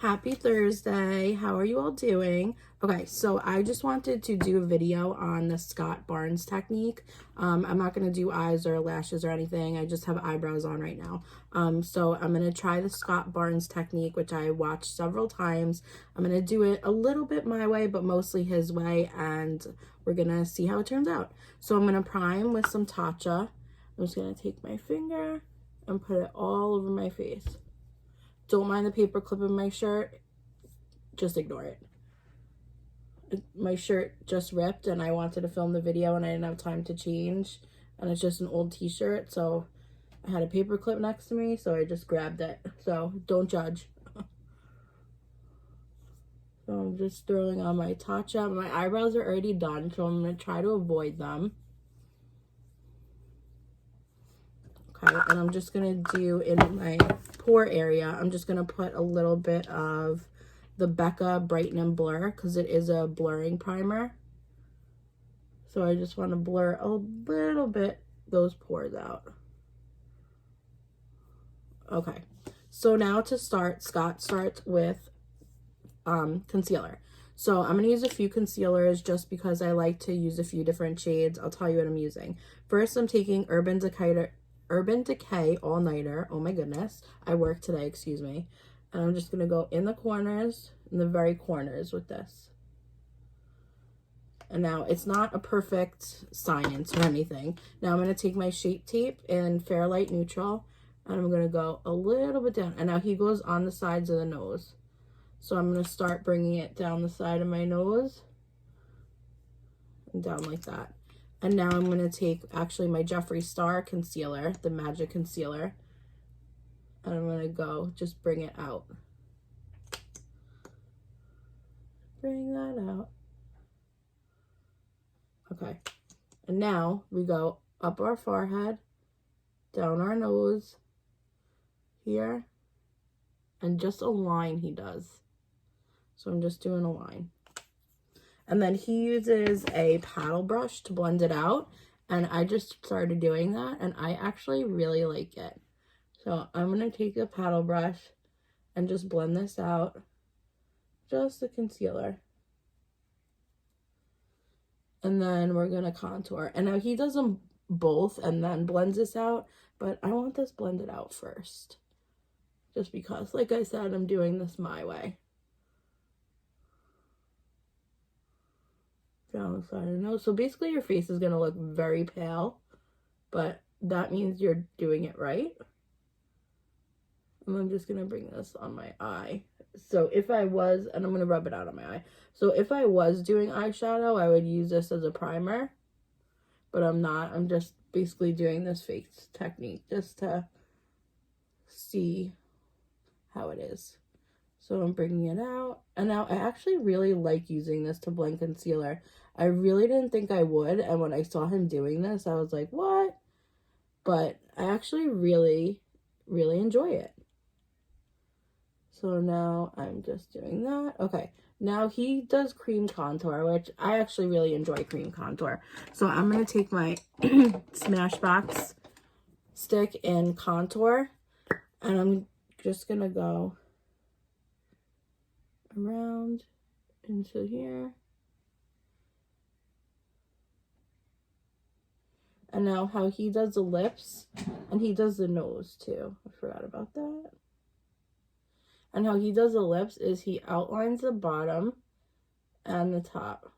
Happy Thursday. How are you all doing? Okay, so I just wanted to do a video on the Scott Barnes technique. I'm not going to do eyes or lashes or anything. I just have eyebrows on right now. So I'm going to try the Scott Barnes technique, which I watched several times. I'm going to do it a little bit my way, but mostly his way, and we're going to see how it turns out. So I'm going to prime with some Tatcha. I'm just going to take my finger and put it all over my face. Don't mind the paper clip in my shirt. Just ignore it. My shirt just ripped and I wanted to film the video and I didn't have time to change. And it's just an old t-shirt. So I had a paper clip next to me. So I just grabbed it. So don't judge. So I'm just throwing on my Tatcha. My eyebrows are already done. So I'm going to try to avoid them. Okay. And I'm just going to do in my pore area, I'm just going to put a little bit of the Becca Brighten and Blur because it is a blurring primer. So I just want to blur a little bit those pores out. Okay. So now to start, Scott starts with concealer. So I'm going to use a few concealers just because I like to use a few different shades. I'll tell you what I'm using. First, I'm taking Urban Decay All Nighter. Oh my goodness. I work today, excuse me. And I'm just going to go in the corners, in the very corners with this. And now it's not a perfect science or anything. Now I'm going to take my Shape Tape in Fairlight Neutral and I'm going to go a little bit down. And now he goes on the sides of the nose. So I'm going to start bringing it down the side of my nose and down like that. And now I'm going to take actually my Jeffree Star concealer, the Magic Concealer. And I'm going to go just bring it out. Bring that out. Okay. And now we go up our forehead, down our nose, here, and just a line he does. So I'm just doing a line. And then he uses a paddle brush to blend it out. And I just started doing that, and I actually really like it. So I'm going to take a paddle brush and just blend this out. Just the concealer. And then we're going to contour. And now he does them both and then blends this out. But I want this blended out first. Just because, like I said, I'm doing this my way. Down the side of the nose. So basically your face is going to look very pale. But that means you're doing it right. And I'm just going to bring this on my eye. So if I was, and I'm going to rub it out on my eye. So if I was doing eyeshadow, I would use this as a primer. But I'm not. I'm just basically doing this face technique just to see how it is. So I'm bringing it out. And now I actually really like using this to blend concealer. I really didn't think I would. And when I saw him doing this, I was like, what? But I actually really, really enjoy it. So now I'm just doing that. Okay, now he does cream contour, which I actually really enjoy cream contour. So I'm going to take my Smashbox stick in contour, and I'm just going to go around into here. And now how he does the lips, and he does the nose too. I forgot about that. And how he does the lips is he outlines the bottom and the top.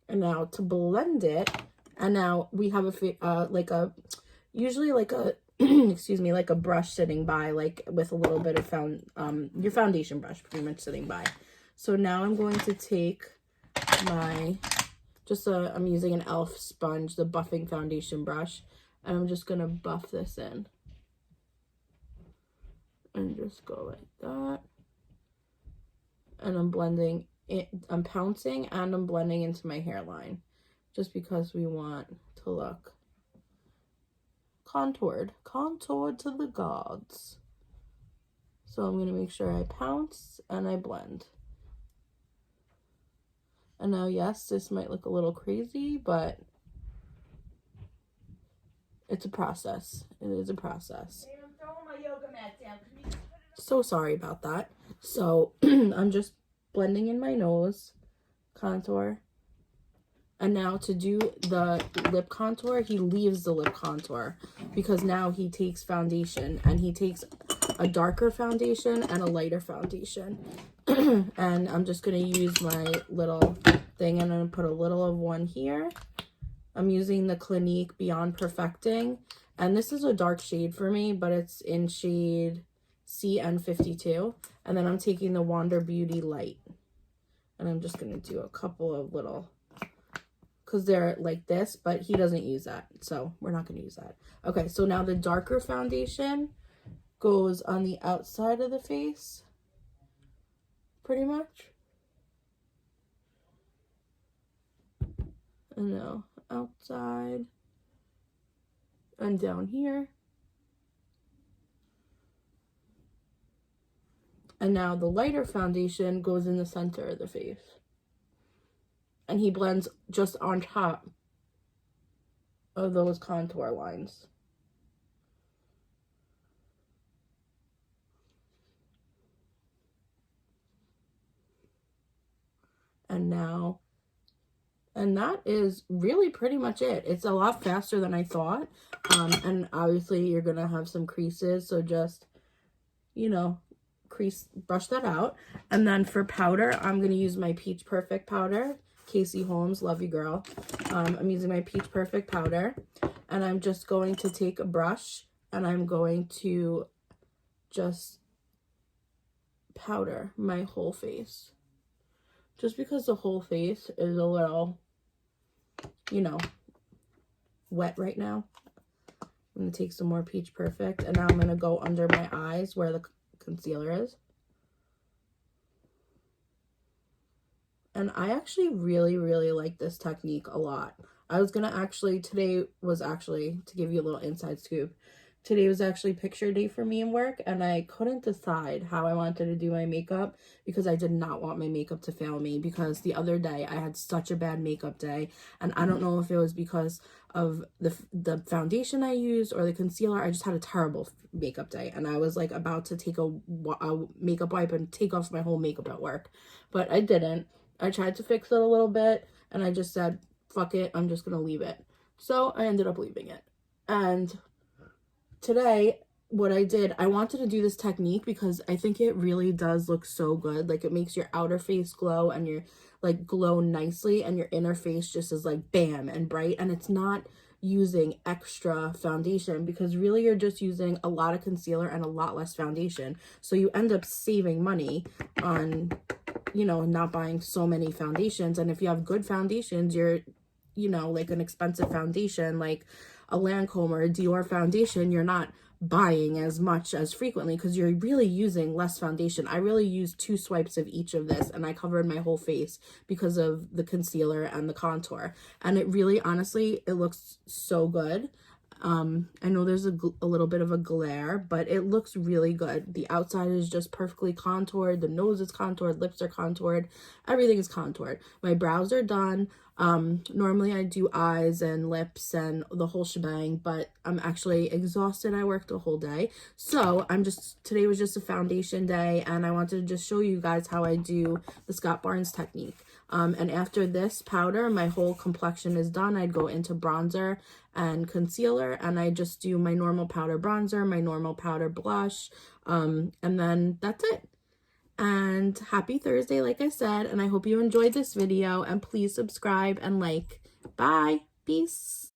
And now to blend it, and now we have usually like a, excuse me, like a brush sitting by, like with a little bit of your foundation brush pretty much sitting by. So now I'm going to take my, I'm using an e.l.f. sponge, the buffing foundation brush, and I'm just going to buff this in. And just go like that. And I'm blending it, I'm pouncing and I'm blending into my hairline. Just because we want to look contoured. Contoured to the gods. So I'm going to make sure I pounce and I blend. And now, yes, this might look a little crazy, but it's a process. It is a process. So sorry about that. So I'm just blending in my nose contour. And now to do the lip contour, he leaves the lip contour because now he takes foundation, and he takes a darker foundation and a lighter foundation. And I'm just going to use my little thing, and I'm going to put a little of one here. I'm using the Clinique Beyond Perfecting, and this is a dark shade for me, but it's in shade CN52. And then I'm taking the Wander Beauty Light, and I'm just going to do a couple of little, because they're like this, but he doesn't use that, so we're not going to use that. Okay, so now the darker foundation goes on the outside of the face, pretty much. And now outside and down here. And now the lighter foundation goes in the center of the face. And he blends just on top of those contour lines. And now, and that is really pretty much it. It's a lot faster than I thought. And obviously you're going to have some creases, so just, you know, brush that out. And then for powder, I'm going to use my Peach Perfect powder. Casey Holmes, love you, girl. I'm using my Peach Perfect powder, and I'm just going to take a brush, and I'm going to just powder my whole face. Just because the whole face is a little, you know, wet right now. I'm going to take some more Peach Perfect, and now I'm going to go under my eyes where the concealer is. And I actually really, really like this technique a lot. I was going to actually, today was actually, to give you a little inside scoop, today was actually picture day for me in work, and I couldn't decide how I wanted to do my makeup because I did not want my makeup to fail me, because the other day I had such a bad makeup day, and I don't know if it was because of the foundation I used or the concealer. I just had a terrible makeup day, and I was like about to take a makeup wipe and take off my whole makeup at work, but I didn't. I tried to fix it a little bit, and I just said, fuck it, I'm just gonna leave it. So I ended up leaving it. And today, what I did, I wanted to do this technique because I think it really does look so good. Like, it makes your outer face glow, and your like glow nicely, and your inner face just is like bam and bright. And it's not using extra foundation, because really you're just using a lot of concealer and a lot less foundation. So you end up saving money on, you know, not buying so many foundations. And if you have good foundations, you're, you know, like an expensive foundation like a Lancome or a Dior foundation, you're not buying as much as frequently because you're really using less foundation. I really used 2 swipes of each of this, and I covered my whole face because of the concealer and the contour. And it really, honestly, it looks so good. I know there's a little bit of a glare, but it looks really good. The outside is just perfectly contoured. The nose is contoured. Lips are contoured. Everything is contoured. My brows are done. Normally I do eyes and lips and the whole shebang, but I'm actually exhausted. I worked the whole day. So today was just a foundation day, and I wanted to just show you guys how I do the Scott Barnes technique. And after this powder, my whole complexion is done. I'd go into bronzer and concealer, and I just do my normal powder bronzer, my normal powder blush, and then that's it. And happy Thursday, like I said, and I hope you enjoyed this video, and please subscribe and like. Bye. Peace.